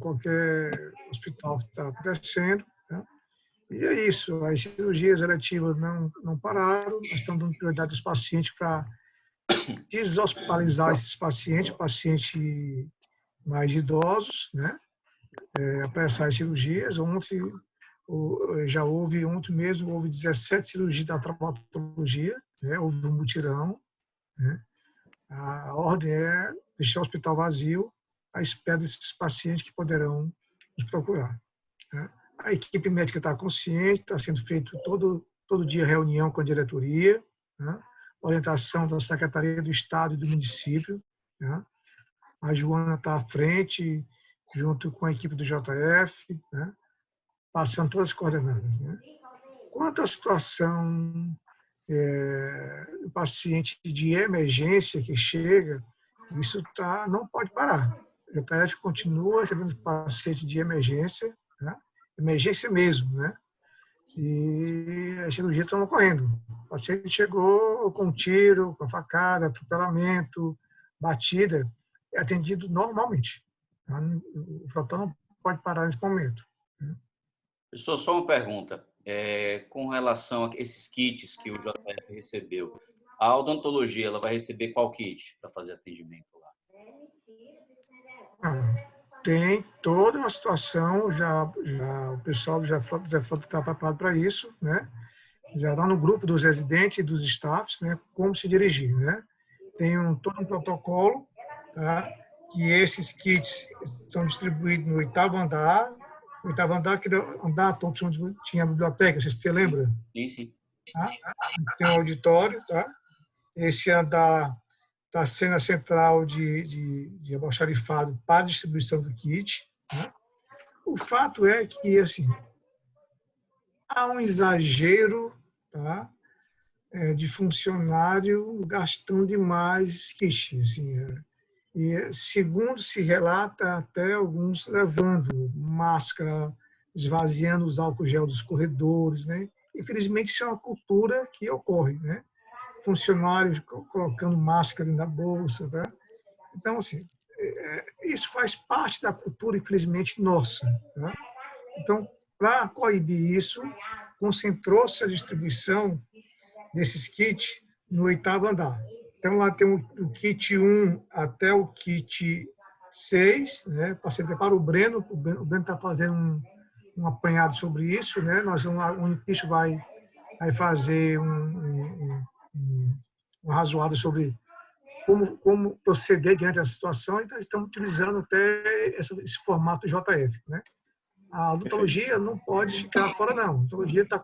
qualquer hospital que está acontecendo, né? E é isso, as cirurgias eletivas não pararam, nós estamos dando prioridade aos pacientes para deshospitalizar esses pacientes mais idosos, né? Apressar as cirurgias. Ontem houve 17 cirurgias da traumatologia, né? Houve um mutirão, né? A ordem é deixar o hospital vazio à espera desses pacientes que poderão nos procurar, né? A equipe médica está consciente, está sendo feito todo dia reunião com a diretoria, né? Orientação da Secretaria do Estado e do município, né? A Joana está à frente, junto com a equipe do JF, né? Passando todas as coordenadas, né? Quanto à situação do paciente de emergência que chega, isso não pode parar. O JF continua recebendo paciente de emergência, né? Emergência mesmo, né? E as cirurgias estão ocorrendo. O paciente chegou com um tiro, com facada, atropelamento, batida, é atendido normalmente. O frotão não pode parar nesse momento, né? Professor, só uma pergunta. Com relação a esses kits que o JF recebeu, a odontologia ela vai receber qual kit para fazer atendimento lá? Tem toda uma situação, o pessoal do Zé Frota está preparado para isso, né? Já está no grupo dos residentes e dos staffs, né? Como se dirigir, né? Tem todo um protocolo, tá? Que esses kits são distribuídos no 8º andar. O 8º andar, que andar todo onde tinha a biblioteca, você lembra? Sim, sim. Tá? Tem um auditório, tá? Esse andar está sendo a central de almoxarifado para a distribuição do kit, né? O fato é que, assim, há um exagero, tá? De funcionário gastando demais kit, assim, e segundo se relata, até alguns levando máscara, esvaziando os álcool gel dos corredores, né? Infelizmente, isso é uma cultura que ocorre, né? Funcionários colocando máscara na bolsa, tá? Então, assim, isso faz parte da cultura, infelizmente, nossa, tá? Então, para coibir isso, concentrou-se a distribuição desses kits no 8º andar. Então, lá tem o kit 1 até o kit 6, né? Passei até para o Breno está fazendo um apanhado sobre isso, né? O Unipicho vai fazer um razoado sobre como proceder diante da situação, então estamos utilizando até esse formato JF, né? A odontologia não pode ficar fora, não. A odontologia está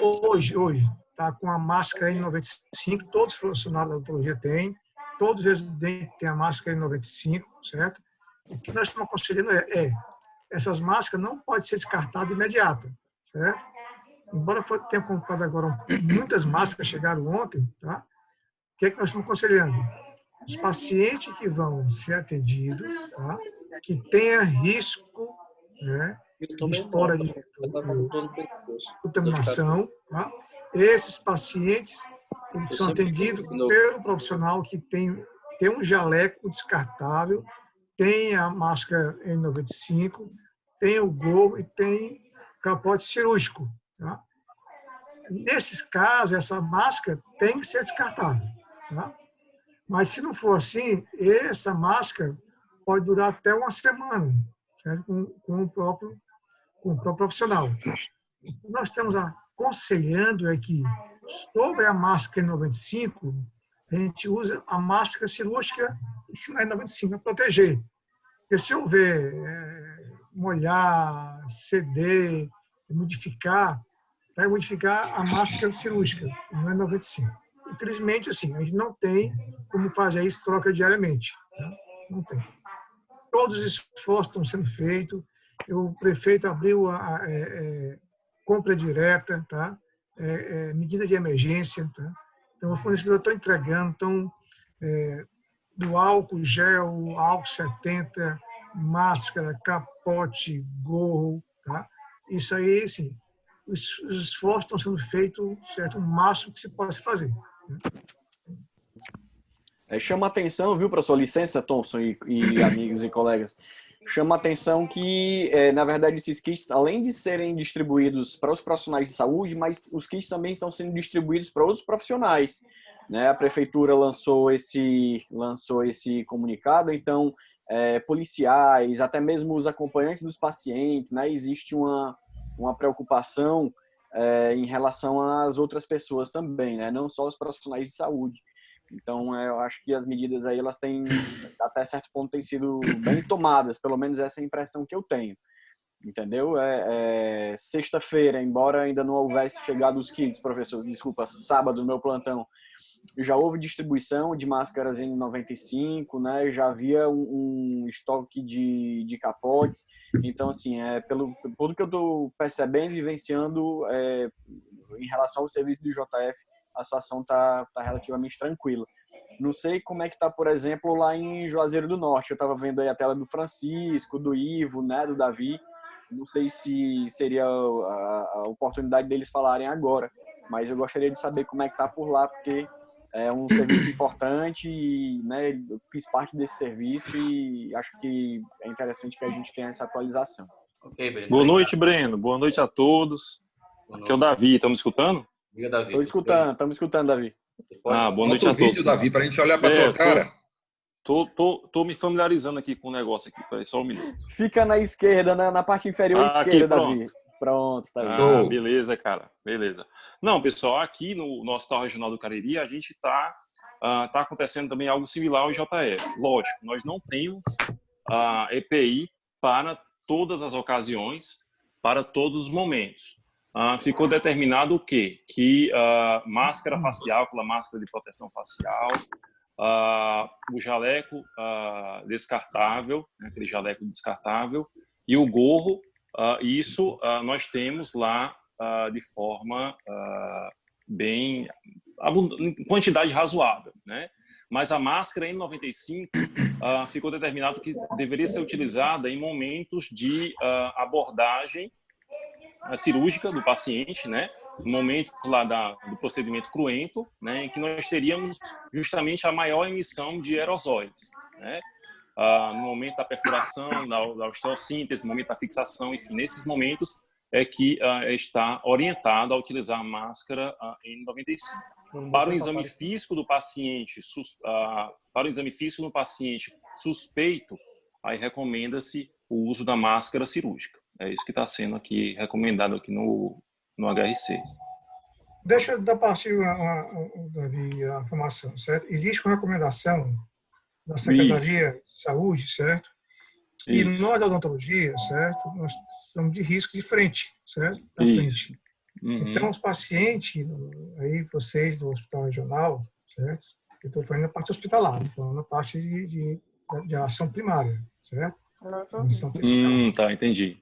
hoje está com a máscara N95, todos os funcionários da odontologia têm, todos os residentes têm a máscara N95, certo? O que nós estamos aconselhando essas máscaras não podem ser descartadas de imediato, certo? Embora tenha comprado agora muitas máscaras, chegaram ontem, tá? O que é que nós estamos aconselhando? Os pacientes que vão ser atendidos, tá? Que tenha risco, né, de história de contaminação, tá? Esses pacientes eles são atendidos pelo profissional que tem um jaleco descartável, tem a máscara N95, tem o gorro e tem capote cirúrgico, tá? Nesses casos, essa máscara tem que ser descartável, tá? Mas, se não for assim, essa máscara pode durar até uma semana, certo? Com o próprio profissional. O que nós estamos aconselhando é que, sobre a máscara N95, a gente usa a máscara cirúrgica em cima da N95 para proteger. Porque se houver molhar, ceder, modificar, vai modificar a máscara cirúrgica, não é 95. Infelizmente, assim, a gente não tem como fazer isso troca diariamente, tá? Não tem. Todos os esforços estão sendo feitos. O prefeito abriu a compra direta, tá? Medida de emergência, tá? Então, o fornecedor está entregando, do álcool gel, álcool 70, máscara, capote, gorro, tá? Isso aí, sim, os esforços estão sendo feitos, certo? O máximo que se possa fazer, né? Chama atenção, viu, para sua licença, Thompson e amigos e colegas, chama a atenção que, na verdade, esses kits, além de serem distribuídos para os profissionais de saúde, mas os kits também estão sendo distribuídos para os profissionais, né? A prefeitura lançou esse comunicado, então, policiais, até mesmo os acompanhantes dos pacientes, né? Existe uma preocupação em relação às outras pessoas também, né? Não só os profissionais de saúde. Então, eu acho que as medidas aí, elas têm, até certo ponto, têm sido bem tomadas, pelo menos essa é a impressão que eu tenho, entendeu? Sexta-feira, embora ainda não houvesse chegado os kits, professor, desculpa, sábado, no meu plantão, já houve distribuição de máscaras N95, né? Já havia um estoque de capotes. Então, assim, pelo que eu estou percebendo e vivenciando em relação ao serviço do JF, a situação está relativamente tranquila. Não sei como é que está, por exemplo, lá em Juazeiro do Norte. Eu estava vendo aí a tela do Francisco, do Ivo, né, do Davi. Não sei se seria a oportunidade deles falarem agora, mas eu gostaria de saber como é que está por lá, porque é um serviço importante e, né, eu fiz parte desse serviço e acho que é interessante que a gente tenha essa atualização. Ok, Breno. Boa noite, Breno. Boa noite a todos. Aqui é o Davi. Estão me escutando? Diga, Davi. Estamos escutando, Davi. Boa noite a todos. Vídeo, Davi, para a gente olhar para tua cara. Tô me familiarizando aqui com o negócio aqui. Peraí, só um minuto. Fica na esquerda, na parte inferior esquerda, aqui, Davi. Pronto, tá vendo? Beleza, cara. Beleza. Não, pessoal, aqui no Hospital Regional do Cariri, a gente tá acontecendo também algo similar ao JF. Lógico, nós não temos EPI para todas as ocasiões, para todos os momentos. Ficou determinado o quê? Que máscara facial, aquela máscara de proteção facial, o jaleco descartável, né, aquele jaleco descartável, e o gorro, isso nós temos lá de forma bem em quantidade razoável, né? Mas a máscara N95 ficou determinado que deveria ser utilizada em momentos de abordagem cirúrgica do paciente, né? No momento lá do procedimento cruento, né? Em que nós teríamos justamente a maior emissão de aerosóis, né? No momento da perfuração, da osteossíntese, no momento da fixação, enfim, nesses momentos é que está orientado a utilizar a máscara N95. Para o exame físico do paciente, suspeito, aí recomenda-se o uso da máscara cirúrgica. É isso que está sendo aqui recomendado aqui no HRC. Deixa eu dar partir, Davi, a informação, certo? Existe uma recomendação da Secretaria de Saúde, certo? Que nós, da odontologia, certo? Nós estamos de risco de frente, certo? Da frente. Então, os pacientes, aí vocês do Hospital Regional, certo? Eu estou falando a parte hospitalar, estou falando a parte de ação primária, certo? Tá, entendi.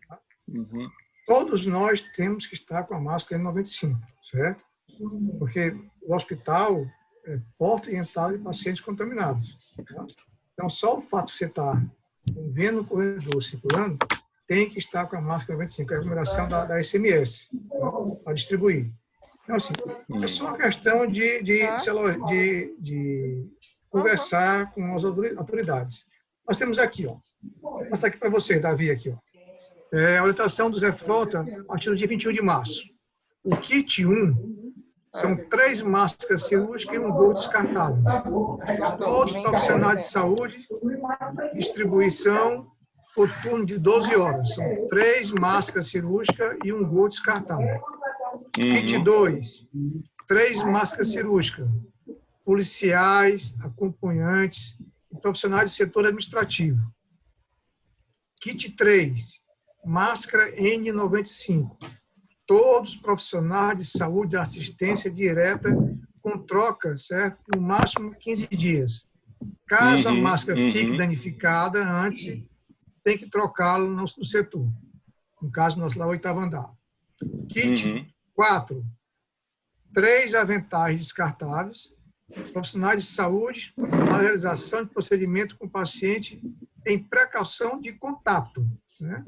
Todos nós temos que estar com a máscara N95, certo? Porque o hospital é porta e entrada de pacientes contaminados. Tá? Então, só o fato de você estar vendo o corredor circulando, tem que estar com a máscara N95, é a recomendação da SMS, tá? Para distribuir. Então, assim, é só uma questão de conversar com as autoridades. Nós temos aqui, ó, vou mostrar aqui para você, Davi, aqui, ó. A orientação do Zé Frota, a partir do dia 21 de março. O kit 1 são 3 máscaras cirúrgicas e um gorro descartável. Todos os profissionais de saúde, distribuição por turno de 12 horas. São 3 máscaras cirúrgicas e um gorro descartável. Kit 2, 3 máscaras cirúrgicas. Policiais, acompanhantes e profissionais do setor administrativo. Kit 3, máscara N95. Todos os profissionais de saúde de assistência direta com troca, certo? No máximo 15 dias. Caso a máscara fique danificada antes, tem que trocá-la no setor. No caso, nós lá, 8º andar. Kit 4. 3 aventais descartáveis. Profissionais de saúde na realização de procedimento com paciente em precaução de contato, né?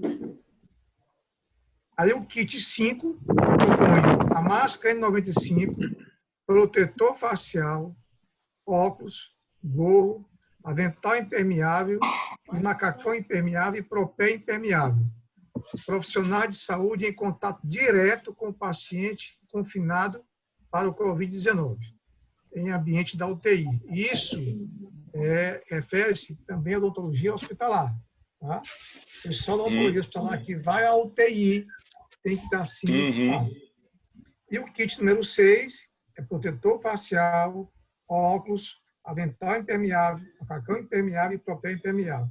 Aí o kit 5 compõe a máscara N95, protetor facial, óculos, gorro, avental impermeável, macacão impermeável e propé impermeável. Profissionais de saúde em contato direto com o paciente confinado para o Covid-19, em ambiente da UTI. Isso refere-se também à odontologia hospitalar. Tá? O pessoal da odontologia hospitalar que vai à UTI tem que estar sim equipado. E o kit número 6 é protetor facial, óculos, avental impermeável, macacão impermeável e propé impermeável.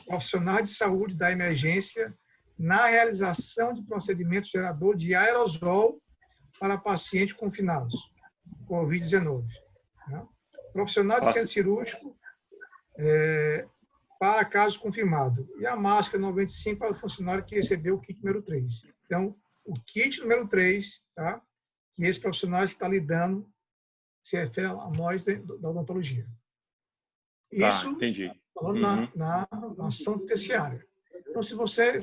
Profissionais de saúde da emergência na realização de procedimentos gerador de aerosol para pacientes confinados, Covid-19. Né? Profissionais de centro cirúrgico para casos confirmados. E a máscara 95 para o funcionário que recebeu o kit número 3. Então, o kit número 3, tá? Que esse profissional está lidando, se refere a nós da odontologia. Isso, entendi. Falando na ação terciária. Então, se você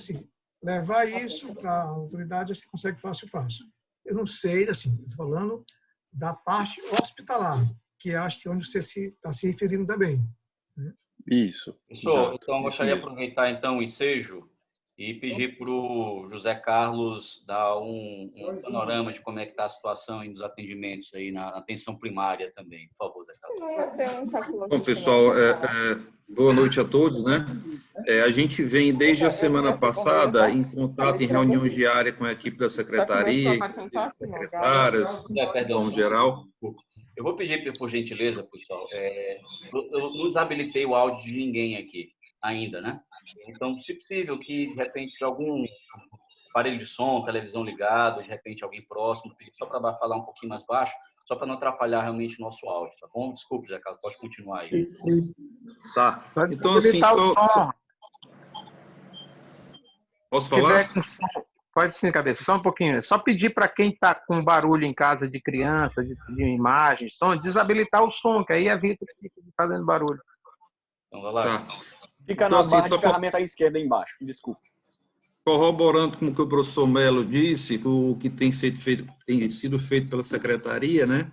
levar isso para a autoridade, você consegue fácil. Eu não sei, assim, falando da parte hospitalar, que acho que é onde você está se referindo também. Né? Isso. Professor, então eu gostaria de aproveitar então o ensejo e pedir para o José Carlos dar um panorama de como é que está a situação aí nos atendimentos aí na atenção primária também. Por favor, José Carlos. Bom, pessoal, boa noite a todos, né? A gente vem desde a semana passada em contato, em reuniões diárias com a equipe da secretaria, secretárias, Perdão, no geral. Eu vou pedir, por gentileza, pessoal, eu não desabilitei o áudio de ninguém aqui ainda, né? Então, se possível, que de repente algum aparelho de som, televisão ligado, de repente alguém próximo, pedir só para falar um pouquinho mais baixo, só para não atrapalhar realmente o nosso áudio, tá bom? Desculpe, Zé Carlos, pode continuar aí. Tá. Então, assim, posso falar? Pode sim, cabeça. Só um pouquinho. Só pedir para quem está com barulho em casa de criança, de imagem, som, desabilitar o som, que aí evita que fique fazendo barulho. Então, vai lá. Tá. Fica Então, na assim, barra só de ferramenta à esquerda embaixo. Desculpe. Corroborando com o que o professor Melo disse, o que tem sido feito pela secretaria, né?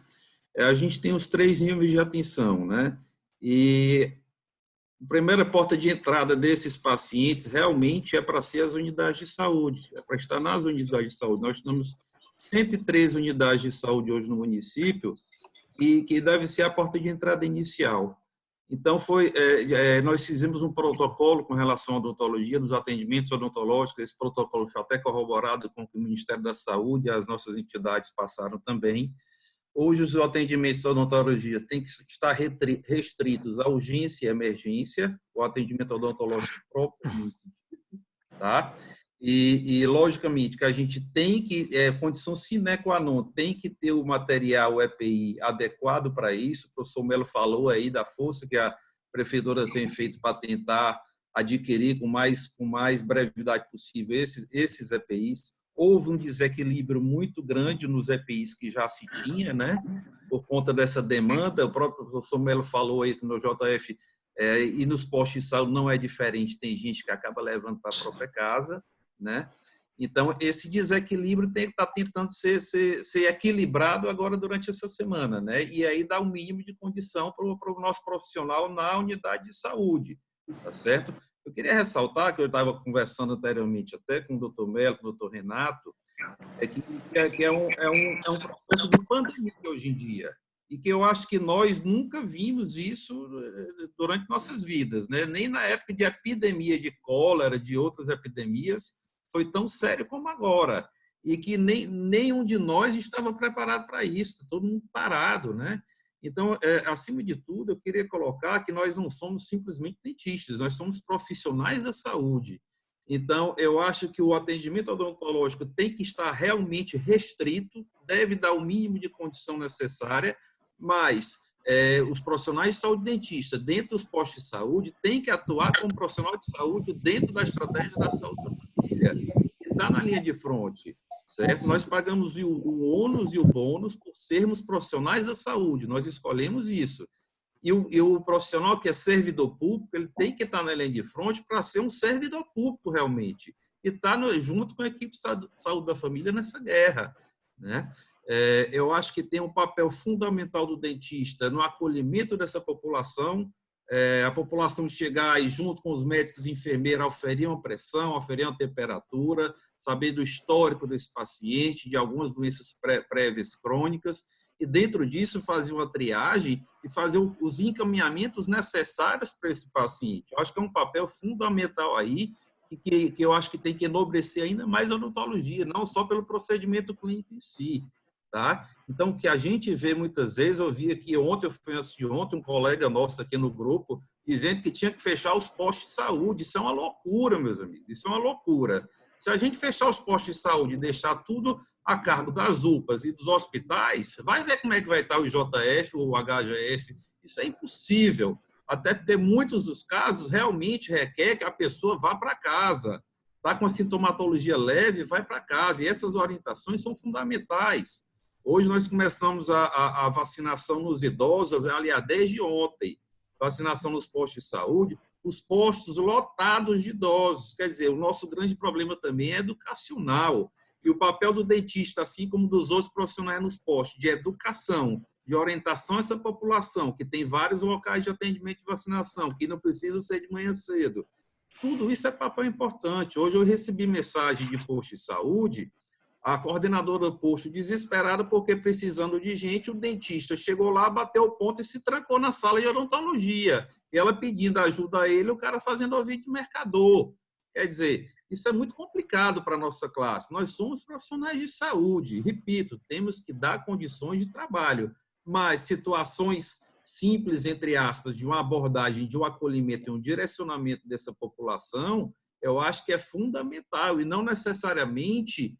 A gente tem os 3 níveis de atenção, né? E a primeira porta de entrada desses pacientes realmente é para ser as unidades de saúde, é para estar nas unidades de saúde. Nós temos 113 unidades de saúde hoje no município e que deve ser a porta de entrada inicial. Então, nós fizemos um protocolo com relação à odontologia, dos atendimentos odontológicos. Esse protocolo foi até corroborado com o que o Ministério da Saúde e as nossas entidades passaram também. Hoje, os atendimentos de odontologia têm que estar restritos à urgência e emergência, o atendimento odontológico próprio, tá? E, logicamente, que a gente tem que, condição sine qua non, tem que ter o material EPI adequado para isso. O professor Melo falou aí da força que a prefeitura tem feito para tentar adquirir com mais brevidade possível esses EPIs. Houve um desequilíbrio muito grande nos EPIs que já se tinha, né? Por conta dessa demanda. O próprio professor Melo falou aí no JF, e nos postos de saúde não é diferente, tem gente que acaba levando para a própria casa, né? Então, esse desequilíbrio tem que estar tentando ser equilibrado agora durante essa semana, né? E aí dá o mínimo de condição para o nosso profissional na unidade de saúde, tá certo? Eu queria ressaltar que eu estava conversando anteriormente até com o doutor Melo, com o doutor Renato, que é um processo de pandemia hoje em dia, e que eu acho que nós nunca vimos isso durante nossas vidas, né? Nem na época de epidemia de cólera, de outras epidemias, foi tão sério como agora, e que nenhum de nós estava preparado para isso, todo mundo parado, né? Então, acima de tudo, eu queria colocar que nós não somos simplesmente dentistas, nós somos profissionais da saúde. Então, eu acho que o atendimento odontológico tem que estar realmente restrito, deve dar o mínimo de condição necessária, mas os profissionais de saúde dentista dentro dos postos de saúde têm que atuar como profissional de saúde dentro da estratégia da saúde da família, que está na linha de frente, certo? Nós pagamos o ônus e o bônus por sermos profissionais da saúde, nós escolhemos isso. E o profissional que é servidor público, ele tem que estar na linha de frente para ser um servidor público realmente, e estar junto com a equipe de saúde da família nessa guerra, né? Eu acho que tem um papel fundamental do dentista no acolhimento dessa população, a população chegar e, junto com os médicos e enfermeiros, aferir uma pressão, aferir uma temperatura, saber do histórico desse paciente, de algumas doenças prévias crônicas, e dentro disso fazer uma triagem e fazer os encaminhamentos necessários para esse paciente. Eu acho que é um papel fundamental aí, que eu acho que tem que enobrecer ainda mais a odontologia, não só pelo procedimento clínico em si. Tá? Então, o que a gente vê muitas vezes, eu vi aqui ontem, eu fui assistir ontem, um colega nosso aqui no grupo, dizendo que tinha que fechar os postos de saúde. Isso é uma loucura, meus amigos, isso é uma loucura. Se a gente fechar os postos de saúde e deixar tudo a cargo das UPAs e dos hospitais, vai ver como é que vai estar o IJF ou o HGF. Isso é impossível, até porque muitos dos casos realmente requer que a pessoa vá para casa. Está com a sintomatologia leve, vai para casa. E essas orientações são fundamentais. Hoje nós começamos a vacinação nos idosos, aliás, desde ontem. Vacinação nos postos de saúde, os postos lotados de idosos. Quer dizer, o nosso grande problema também é educacional. E o papel do dentista, assim como dos outros profissionais nos postos, de educação, de orientação a essa população, que tem vários locais de atendimento de vacinação, que não precisa ser de manhã cedo. Tudo isso é papel importante. Hoje eu recebi mensagem de posto de saúde, a coordenadora do posto desesperada porque precisando de gente, o dentista chegou lá, bateu o ponto e se trancou na sala de odontologia. E ela pedindo ajuda a ele, o cara fazendo ouvido de mercador. Quer dizer, isso é muito complicado para a nossa classe. Nós somos profissionais de saúde. Repito, temos que dar condições de trabalho. Mas situações simples, entre aspas, de uma abordagem, de um acolhimento e um direcionamento dessa população, eu acho que é fundamental. E não necessariamente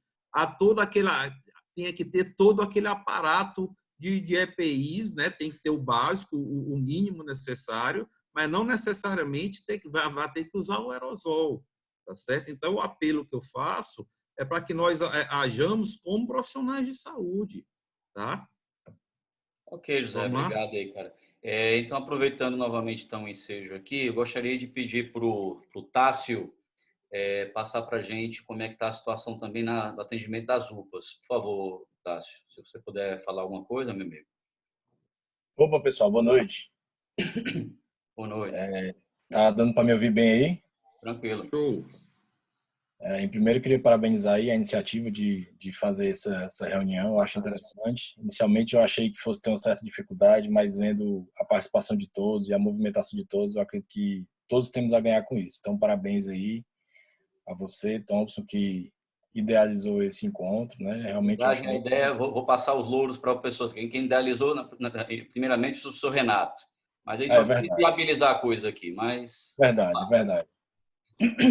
tenha que ter todo aquele aparato de EPIs, né? Tem que ter o básico, o mínimo necessário, mas não necessariamente vai ter que usar o aerosol, tá certo? Então, o apelo que eu faço é para que nós hajamos como profissionais de saúde, tá? Ok, José, obrigado aí, cara. Então, aproveitando novamente então, o ensejo aqui, eu gostaria de pedir para o Tássio passar para a gente como é que está a situação também no atendimento das UPAs. Por favor, Tássio, se você puder falar alguma coisa, meu amigo. Opa, pessoal, boa noite. Boa noite. Tá dando para me ouvir bem aí? Tranquilo. Em primeiro, eu queria parabenizar aí a iniciativa de fazer essa reunião, eu acho interessante. Inicialmente, eu achei que fosse ter uma certa dificuldade, mas vendo a participação de todos e a movimentação de todos, eu acredito que todos temos a ganhar com isso. Então, parabéns aí a você, Thompson, que idealizou esse encontro, né? Realmente a ideia, vou passar os louros para as pessoas. Quem idealizou, primeiramente, o professor Renato. Mas aí só para viabilizar a coisa aqui. Mas... Verdade.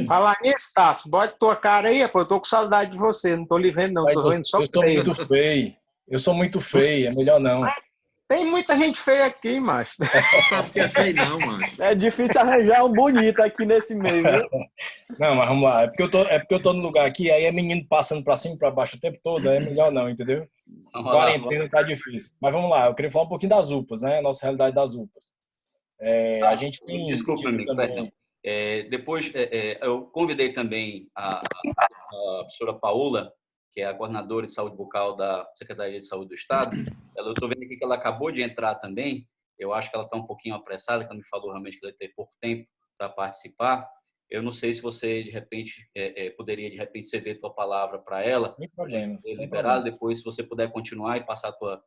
Falar nisso, Tássio, bota tua cara aí, pô, eu tô com saudade de você, não tô lhe vendo não, tô vendo só eu sou muito feio. Eu sou muito feio, é melhor não. Tem muita gente feia aqui, macho. Não sabe que é feio não, macho. É difícil arranjar um bonito aqui nesse meio, viu? Não, mas vamos lá. É porque eu tô no lugar aqui, aí é menino passando pra cima e pra baixo o tempo todo, aí é melhor não, entendeu? Quarentena tá difícil. Mas vamos lá, eu queria falar um pouquinh das UPAs, né? A nossa realidade das UPAs. A gente tem... Desculpa, amigo, perdão. Depois, eu convidei também a professora Paula, que é a coordenadora de saúde bucal da Secretaria de Saúde do Estado. Eu estou vendo aqui que ela acabou de entrar também. Eu acho que ela está um pouquinho apressada, que ela me falou realmente que ela tem pouco tempo para participar. Eu não sei se você, de repente, poderia, de repente, ceder tua palavra para ela. Sem problema. Depois, se você puder continuar e passar como é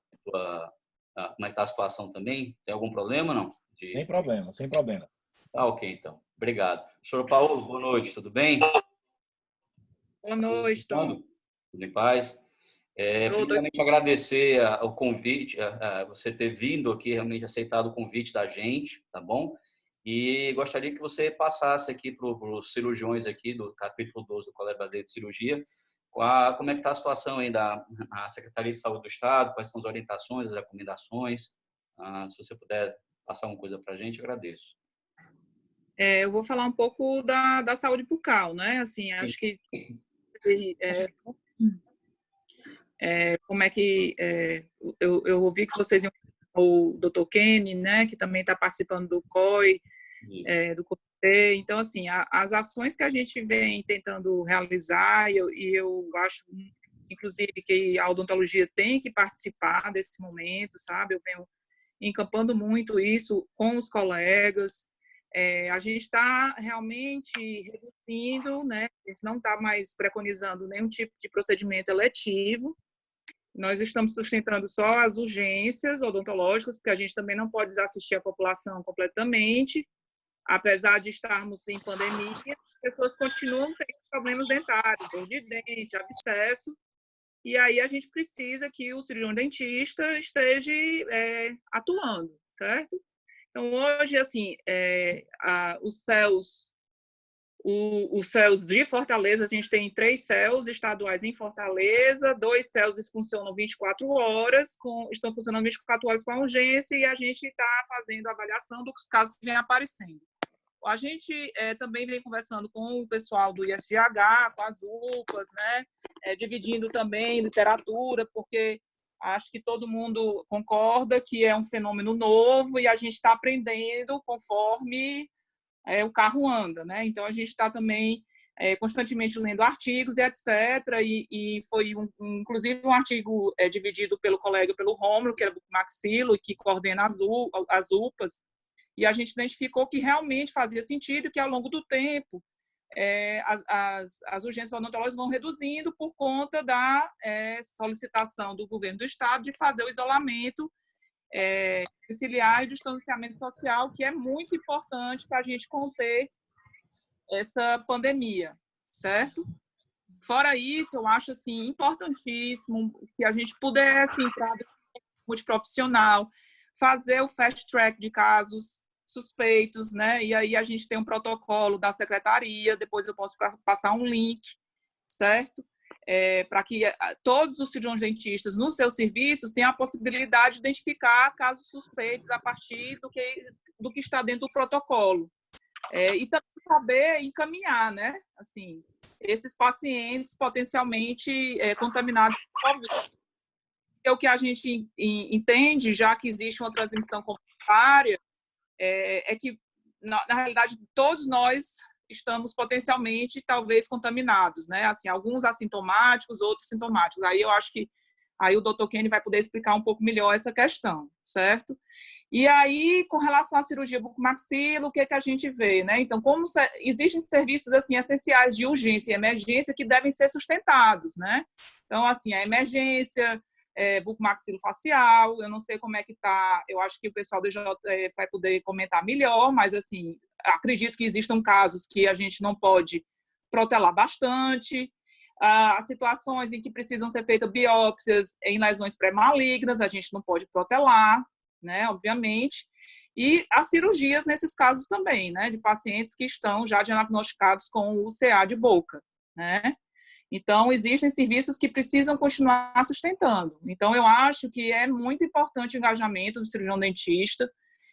que está a situação também. Tem algum problema, não? Sem problema. Tá, ok, então. Obrigado. Professor Paulo, boa noite, tudo bem? Boa noite, Tom. Tudo em paz? Primeiramente, agradecer o convite, você ter vindo aqui, realmente aceitado o convite da gente, tá bom? E gostaria que você passasse aqui para os cirurgiões aqui do capítulo 12 do Colégio Brasileiro de Cirurgia, como é que está a situação aí da Secretaria de Saúde do Estado, quais são as orientações, as recomendações. Se você puder passar uma coisa para a gente, agradeço. Eu vou falar um pouco da saúde bucal, né? Assim, acho que como é que eu ouvi que vocês iam o Dr. Kenny, né? Que também está participando do COI, do comitê. Então, assim, as ações que a gente vem tentando realizar e eu acho, inclusive, que a odontologia tem que participar desse momento, sabe? Eu venho encampando muito isso com os colegas. A gente está realmente reduzindo, né? A gente não está mais preconizando nenhum tipo de procedimento eletivo. Nós estamos sustentando só as urgências odontológicas, porque a gente também não pode desassistir a população completamente. Apesar de estarmos em pandemia, as pessoas continuam tendo problemas dentários, dor de dente, abscesso, e aí a gente precisa que o cirurgião dentista esteja atuando, certo? Então, hoje, assim, os CELs de Fortaleza, a gente tem 3 CELs estaduais em Fortaleza, 2 CELs funcionam 24 horas, estão funcionando 24 horas com a urgência, e a gente está fazendo a avaliação dos casos que vêm aparecendo. A gente também vem conversando com o pessoal do ISGH, com as UPAs, né? Dividindo também literatura, porque acho que todo mundo concorda que é um fenômeno novo e a gente está aprendendo conforme o carro anda, né? Então, a gente está também constantemente lendo artigos e etc. E foi, inclusive, um artigo dividido pelo colega, pelo Rômulo, que é do Maxilo, que coordena as UPAs, e a gente identificou que realmente fazia sentido que, ao longo do tempo, as urgências odontológicas vão reduzindo por conta da solicitação do governo do estado de fazer o isolamento domiciliar e distanciamento social, que é muito importante para a gente conter essa pandemia, certo? Fora isso, eu acho assim, importantíssimo que a gente pudesse entrar no multiprofissional, fazer o fast track de casos suspeitos, né? E aí a gente tem um protocolo da secretaria, depois eu posso passar um link, certo? Para que todos os cirurgiões dentistas nos seus serviços tenham a possibilidade de identificar casos suspeitos a partir do que está dentro do protocolo. E também saber encaminhar, né? Assim, esses pacientes potencialmente contaminados com Covid. O que a gente entende, já que existe uma transmissão comunitária, é que, na realidade, todos nós estamos potencialmente, talvez, contaminados, né? Assim, alguns assintomáticos, outros sintomáticos. Aí eu acho que aí o Dr. Kenny vai poder explicar um pouco melhor essa questão, certo? E aí, com relação à cirurgia bucomaxilo, o que a gente vê, né? Então, como existem serviços, assim, essenciais de urgência e emergência que devem ser sustentados, né? Então, assim, a emergência bucomaxilofacial, eu não sei como é que está, eu acho que o pessoal do IJF vai poder comentar melhor, mas, assim, acredito que existam casos que a gente não pode protelar bastante. As situações em que precisam ser feitas biópsias em lesões pré-malignas, a gente não pode protelar, né, obviamente. E as cirurgias nesses casos também, né, de pacientes que estão já diagnosticados com o CA de boca, né. Então, existem serviços que precisam continuar sustentando. Então, eu acho que é muito importante o engajamento do cirurgião dentista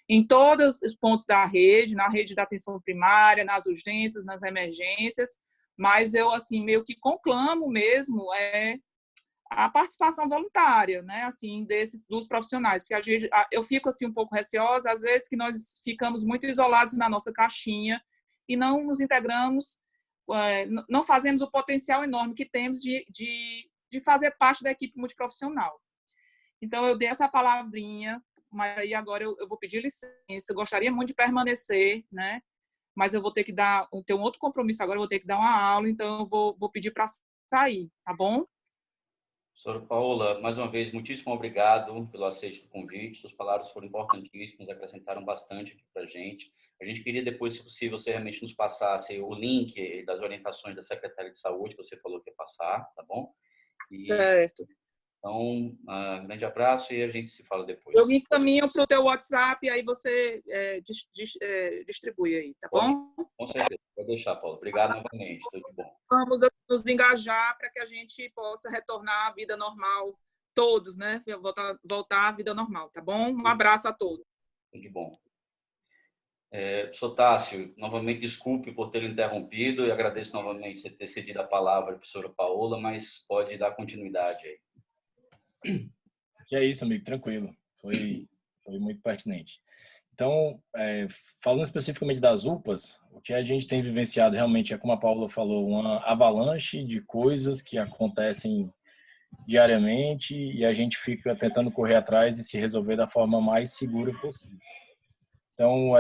em todos os pontos da rede, na rede da atenção primária, nas urgências, nas emergências, mas eu, assim, meio que conclamo mesmo a participação voluntária, né, assim, dos profissionais, porque eu fico, assim, um pouco receosa, às vezes, que nós ficamos muito isolados na nossa caixinha e não nos integramos, não fazemos o potencial enorme que temos de fazer parte da equipe multiprofissional. Então, eu dei essa palavrinha, mas aí agora eu vou pedir licença, eu gostaria muito de permanecer, né, mas eu vou ter que ter um outro compromisso agora, eu vou ter que dar uma aula, então eu vou pedir para sair, tá bom? Professora Paola, mais uma vez, muitíssimo obrigado pelo aceite do convite. Suas palavras foram importantíssimas, acrescentaram bastante aqui para a gente. A gente queria depois, se possível, você realmente nos passasse o link das orientações da Secretaria de Saúde, que você falou que ia passar, tá bom? Certo. Então, um grande abraço e a gente se fala depois. Eu me encaminho para o teu WhatsApp e aí você distribui aí, tá bom? Com certeza, pode deixar, Paulo. Obrigado novamente, tudo de bom. Vamos nos engajar para que a gente possa retornar à vida normal, todos, né? Voltar à vida normal, tá bom? Um abraço a todos. Tudo de bom. Professor Tássio, novamente desculpe por ter interrompido e agradeço novamente você ter cedido a palavra à professora Paola, mas pode dar continuidade aí. Que é isso, amigo, tranquilo. Foi muito pertinente. Então, falando especificamente das UPAs, o que a gente tem vivenciado realmente é, como a Paola falou, uma avalanche de coisas que acontecem diariamente e a gente fica tentando correr atrás e se resolver da forma mais segura possível. Então,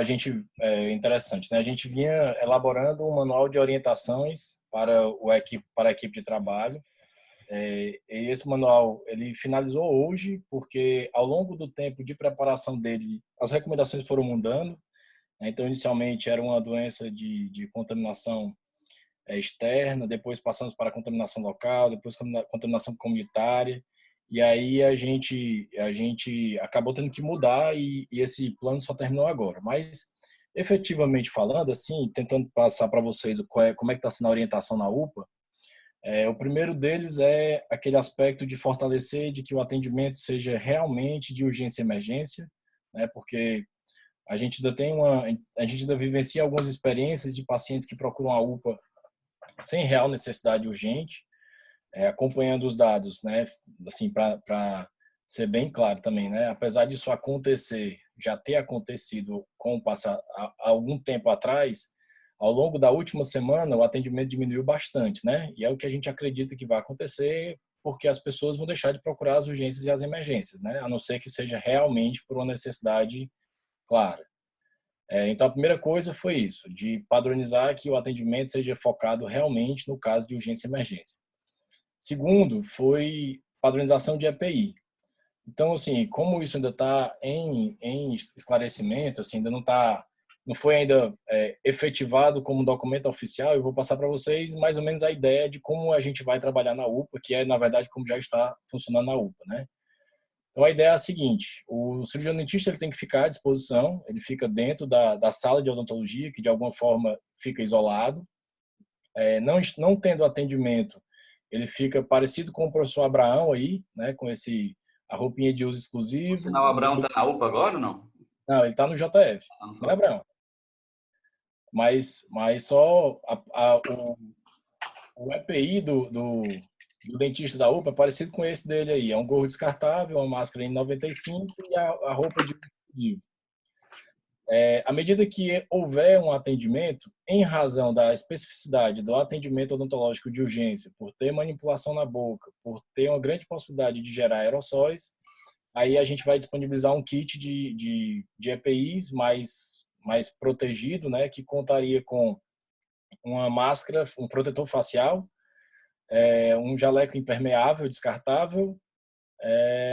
é interessante, né? A gente vinha elaborando um manual de orientações para para a equipe de trabalho. E esse manual, ele finalizou hoje, porque ao longo do tempo de preparação dele, as recomendações foram mudando. Então, inicialmente era uma doença de contaminação externa, depois passamos para a contaminação local, depois contaminação comunitária. E aí a gente acabou tendo que mudar e esse plano só terminou agora. Mas, efetivamente falando, assim, tentando passar para vocês como é que está sendo a orientação na UPA, o primeiro deles é aquele aspecto de fortalecer, de que o atendimento seja realmente de urgência e emergência, né? Porque a gente ainda vivencia algumas experiências de pacientes que procuram a UPA sem real necessidade urgente, acompanhando os dados, né? Assim, para ser bem claro também, né? Apesar disso acontecer, já ter acontecido há algum tempo atrás, ao longo da última semana o atendimento diminuiu bastante, né? E é o que a gente acredita que vai acontecer, porque as pessoas vão deixar de procurar as urgências e as emergências, né? A não ser que seja realmente por uma necessidade clara. Então, a primeira coisa foi isso, de padronizar que o atendimento seja focado realmente no caso de urgência e emergência. Segundo, foi padronização de EPI. Então, assim, como isso ainda está em esclarecimento, assim, ainda não foi ainda efetivado como documento oficial, eu vou passar para vocês mais ou menos a ideia de como a gente vai trabalhar na UPA, que é, na verdade, como já está funcionando na UPA, né? Então, a ideia é a seguinte, o cirurgião dentista ele tem que ficar à disposição, ele fica dentro da sala de odontologia, que de alguma forma fica isolado, não tendo atendimento, ele fica parecido com o professor Abraão aí, né, com a roupinha de uso exclusivo. O sinal Abraão está na UPA agora ou não? Não, ele está no JF, não é Abraão. Mas só o EPI do dentista da UPA é parecido com esse dele aí. É um gorro descartável, uma máscara N95 e a roupa de uso exclusivo. À medida que houver um atendimento, em razão da especificidade do atendimento odontológico de urgência, por ter manipulação na boca, por ter uma grande possibilidade de gerar aerossóis, aí a gente vai disponibilizar um kit de EPIs mais protegido, né, que contaria com uma máscara, um protetor facial, um jaleco impermeável, descartável,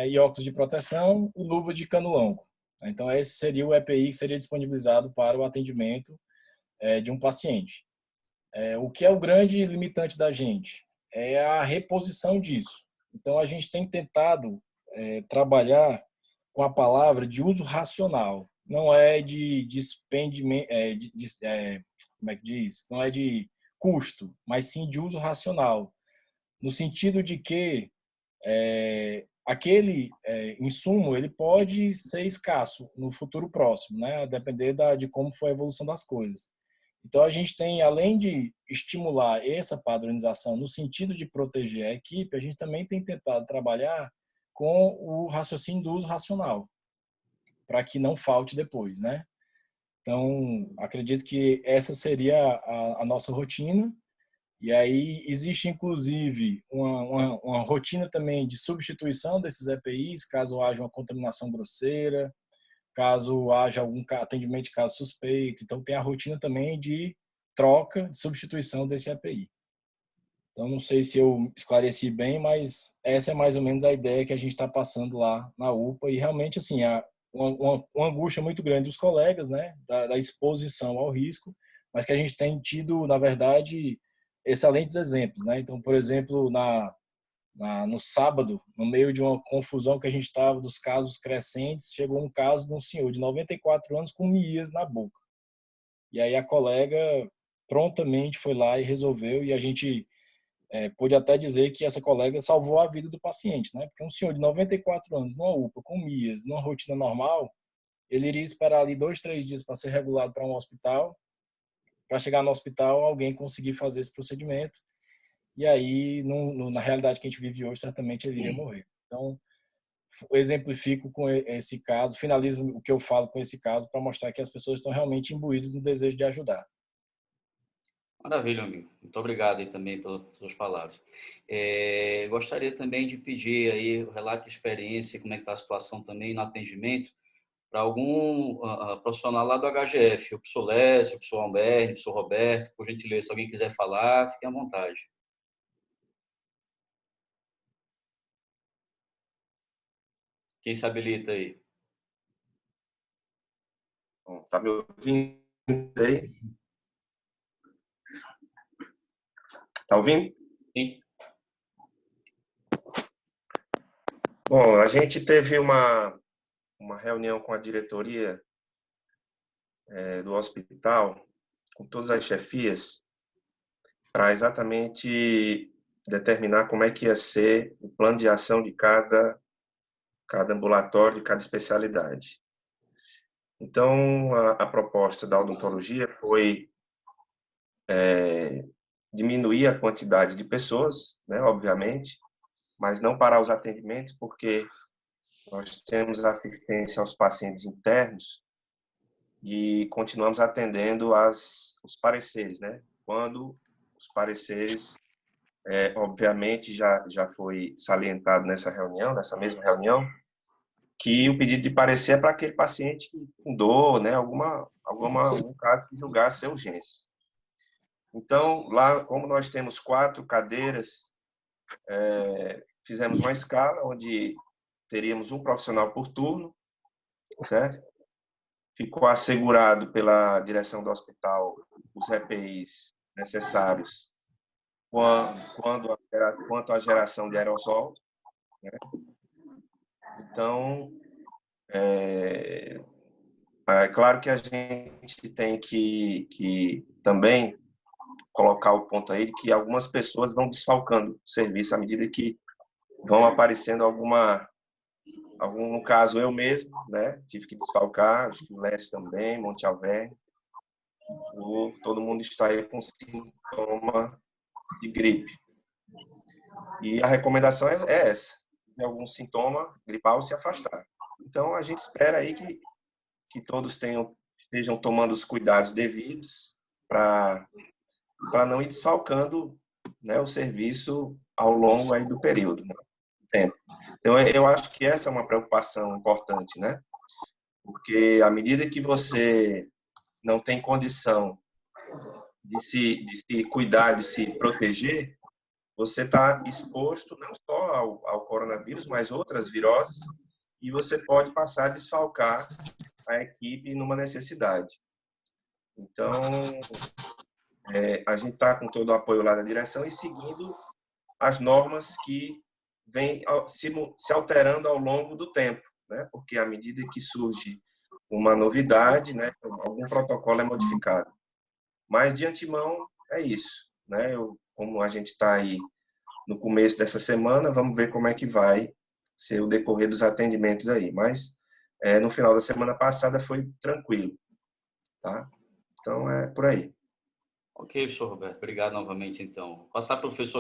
e óculos de proteção e luva de cano longo. Então, esse seria o EPI que seria disponibilizado para o atendimento de um paciente. O que é o grande limitante da gente? É a reposição disso. Então, a gente tem tentado trabalhar com a palavra de uso racional. Não é de despendimento, como é que diz? Não é de custo, mas sim de uso racional. No sentido de que aquele insumo ele pode ser escasso no futuro próximo, né? A depender de como for a evolução das coisas. Então, a gente tem, além de estimular essa padronização no sentido de proteger a equipe, a gente também tem tentado trabalhar com o raciocínio do uso racional, para que não falte depois, né? Então, acredito que essa seria a nossa rotina. E aí existe, inclusive, uma rotina também de substituição desses EPIs, caso haja uma contaminação grosseira, caso haja algum atendimento de caso suspeito. Então, tem a rotina também de troca, de substituição desse EPI. Então, não sei se eu esclareci bem, mas essa é mais ou menos a ideia que a gente está passando lá na UPA. E realmente, assim, uma angústia muito grande dos colegas, né, da exposição ao risco, mas que a gente tem tido, na verdade, excelentes exemplos, né? Então, por exemplo, no sábado, no meio de uma confusão que a gente estava dos casos crescentes, chegou um caso de um senhor de 94 anos com mias na boca. E aí a colega prontamente foi lá e resolveu, e a gente pôde até dizer que essa colega salvou a vida do paciente, né? Porque um senhor de 94 anos, numa UPA, com mias, numa rotina normal, ele iria esperar ali 2, 3 dias para ser regulado para um hospital, para chegar no hospital, alguém conseguir fazer esse procedimento, e aí, na realidade que a gente vive hoje, certamente ele iria morrer. Então, eu exemplifico com esse caso, finalizo o que eu falo com esse caso, para mostrar que as pessoas estão realmente imbuídas no desejo de ajudar. Maravilha, amigo. Muito obrigado aí também pelas suas palavras. Gostaria também de pedir aí o relato de experiência, como é que está a situação também no atendimento, para algum profissional lá do HGF, o professor Lécio, o professor Alberto, o professor Roberto, por gentileza, se alguém quiser falar, fique à vontade. Quem se habilita aí? Está me ouvindo aí? Está ouvindo? Sim. Bom, a gente teve uma reunião com a diretoria do hospital, com todas as chefias, para exatamente determinar como é que ia ser o plano de ação de cada ambulatório, de cada especialidade. Então, a proposta da odontologia foi diminuir a quantidade de pessoas, né, obviamente, mas não parar os atendimentos, porque nós temos assistência aos pacientes internos e continuamos atendendo os pareceres, né? Quando os pareceres, obviamente, já foi salientado nessa mesma reunião, que o pedido de parecer é para aquele paciente com dor, né? Algum caso que julgasse ser urgência. Então, lá, como nós temos 4 cadeiras, fizemos uma escala onde teríamos um profissional por turno, certo? Ficou assegurado pela direção do hospital os EPIs necessários quanto à geração de aerossol, né? Então, é claro que a gente tem que também colocar o ponto aí de que algumas pessoas vão desfalcando o serviço à medida que vão aparecendo no caso eu mesmo, né, tive que desfalcar, acho que o Lécio também, Monte Alverne, todo mundo está aí com sintoma de gripe. E a recomendação é essa, se algum sintoma gripal, se afastar. Então, a gente espera aí que todos estejam tomando os cuidados devidos para não ir desfalcando, né, o serviço ao longo aí do período, né, tempo. Então, eu acho que essa é uma preocupação importante, né? Porque à medida que você não tem condição de se cuidar, de se proteger, você está exposto não só ao coronavírus, mas outras viroses, e você pode passar a desfalcar a equipe numa necessidade. Então, a gente está com todo o apoio lá da direção e seguindo as normas que vêm se alterando ao longo do tempo, né? Porque à medida que surge uma novidade, né, algum protocolo é modificado. Mas, de antemão, é isso, né? Como a gente está aí no começo dessa semana, vamos ver como é que vai ser o decorrer dos atendimentos aí. Mas, no final da semana passada, foi tranquilo, tá? Então, é por aí. Ok, professor Roberto. Obrigado novamente, então. Vou passar para o professor